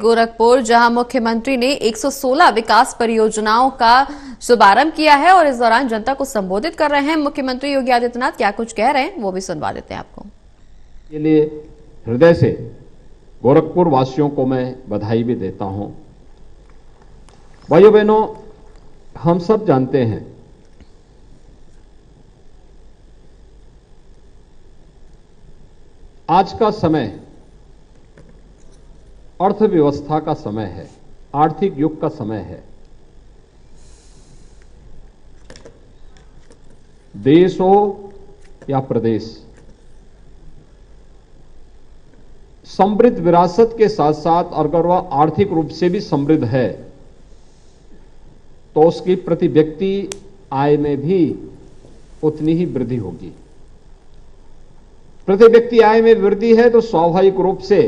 गोरखपुर, जहां मुख्यमंत्री ने 116 विकास परियोजनाओं का शुभारंभ किया है और इस दौरान जनता को संबोधित कर रहे हैं मुख्यमंत्री योगी आदित्यनाथ। क्या कुछ कह रहे हैं वो भी सुनवा देते हैं आपको। के लिए हृदय से गोरखपुर वासियों को मैं बधाई भी देता हूं। भाइयों बहनों, हम सब जानते हैं आज का समय अर्थव्यवस्था का समय है, आर्थिक युग का समय है। देश हो या प्रदेश, समृद्ध विरासत के साथ साथ अगर वह आर्थिक रूप से भी समृद्ध है तो उसकी प्रति व्यक्ति आय में भी उतनी ही वृद्धि होगी। प्रति व्यक्ति आय में वृद्धि है तो स्वाभाविक रूप से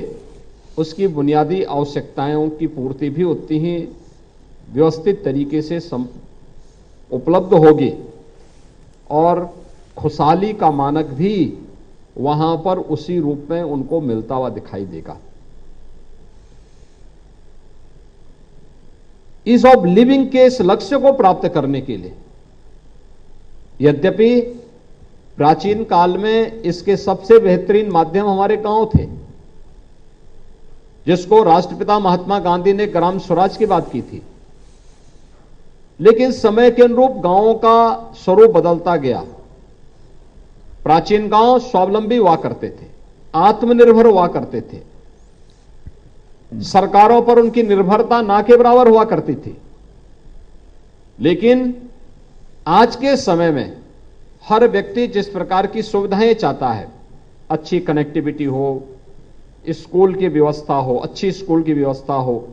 उसकी बुनियादी आवश्यकताओं की पूर्ति भी उतनी ही व्यवस्थित तरीके से उपलब्ध होगी और खुशहाली का मानक भी वहां पर उसी रूप में उनको मिलता हुआ दिखाई देगा। ईज ऑफ लिविंग के इस लक्ष्य को प्राप्त करने के लिए यद्यपि प्राचीन काल में इसके सबसे बेहतरीन माध्यम हमारे गांव थे, जिसको राष्ट्रपिता महात्मा गांधी ने ग्राम स्वराज की बात की थी, लेकिन समय के अनुरूप गांवों का स्वरूप बदलता गया। प्राचीन गांव स्वावलंबी हुआ करते थे, आत्मनिर्भर हुआ करते थे, सरकारों पर उनकी निर्भरता ना के बराबर हुआ करती थी। लेकिन आज के समय में हर व्यक्ति जिस प्रकार की सुविधाएं चाहता है, अच्छी कनेक्टिविटी हो, स्कूल की व्यवस्था हो, अच्छी स्कूल की व्यवस्था हो,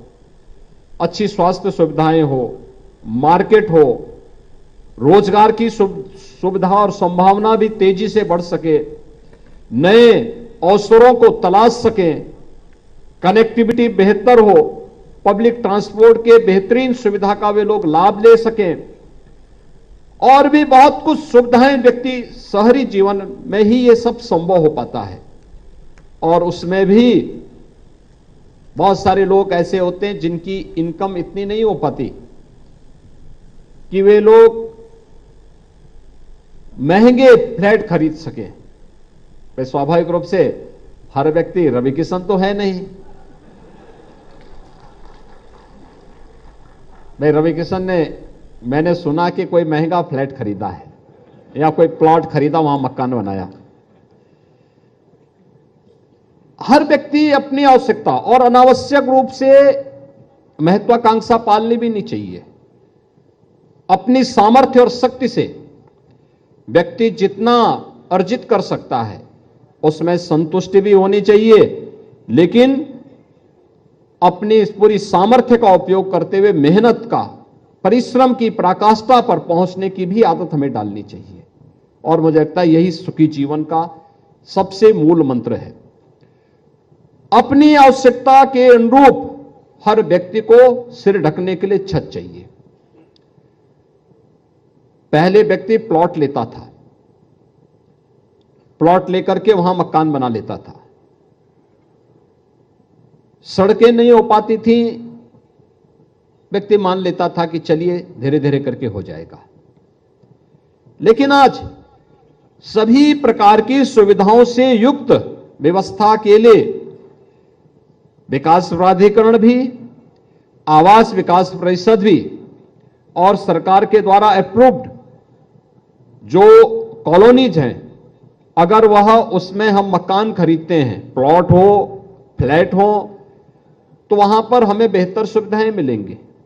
अच्छी स्वास्थ्य सुविधाएं हो, मार्केट हो, रोजगार की सुविधा और संभावना भी तेजी से बढ़ सके, नए अवसरों को तलाश सकें, कनेक्टिविटी बेहतर हो, पब्लिक ट्रांसपोर्ट के बेहतरीन सुविधा का वे लोग लाभ ले सकें और भी बहुत कुछ सुविधाएं व्यक्ति शहरी जीवन में ही ये सब संभव हो पाता है। और उसमें भी बहुत सारे लोग ऐसे होते हैं जिनकी इनकम इतनी नहीं हो पाती कि वे लोग महंगे फ्लैट खरीद सकें। वे स्वाभाविक रूप से हर व्यक्ति रवि किशन तो है नहीं। भाई रवि किशन ने, मैंने सुना कि कोई महंगा फ्लैट खरीदा है या कोई प्लॉट खरीदा, वहां मकान बनाया। हर व्यक्ति अपनी आवश्यकता और अनावश्यक रूप से महत्वाकांक्षा पालनी भी नहीं चाहिए। अपनी सामर्थ्य और शक्ति से व्यक्ति जितना अर्जित कर सकता है उसमें संतुष्टि भी होनी चाहिए, लेकिन अपनी इस पूरी सामर्थ्य का उपयोग करते हुए मेहनत का, परिश्रम की पराकाष्ठा पर पहुंचने की भी आदत हमें डालनी चाहिए। और मुझे लगता है यही सुखी जीवन का सबसे मूल मंत्र है। अपनी आवश्यकता के अनुरूप हर व्यक्ति को सिर ढकने के लिए छत चाहिए। पहले व्यक्ति प्लॉट लेता था, प्लॉट लेकर के वहां मकान बना लेता था। सड़कें नहीं हो पाती थी, व्यक्ति मान लेता था कि चलिए धीरे धीरे करके हो जाएगा। लेकिन आज सभी प्रकार की सुविधाओं से युक्त व्यवस्था के लिए विकास प्राधिकरण भी, आवास विकास परिषद भी और सरकार के द्वारा अप्रूव्ड जो कॉलोनीज हैं, अगर वह उसमें हम मकान खरीदते हैं, प्लॉट हो, फ्लैट हो, तो वहां पर हमें बेहतर सुविधाएं मिलेंगी।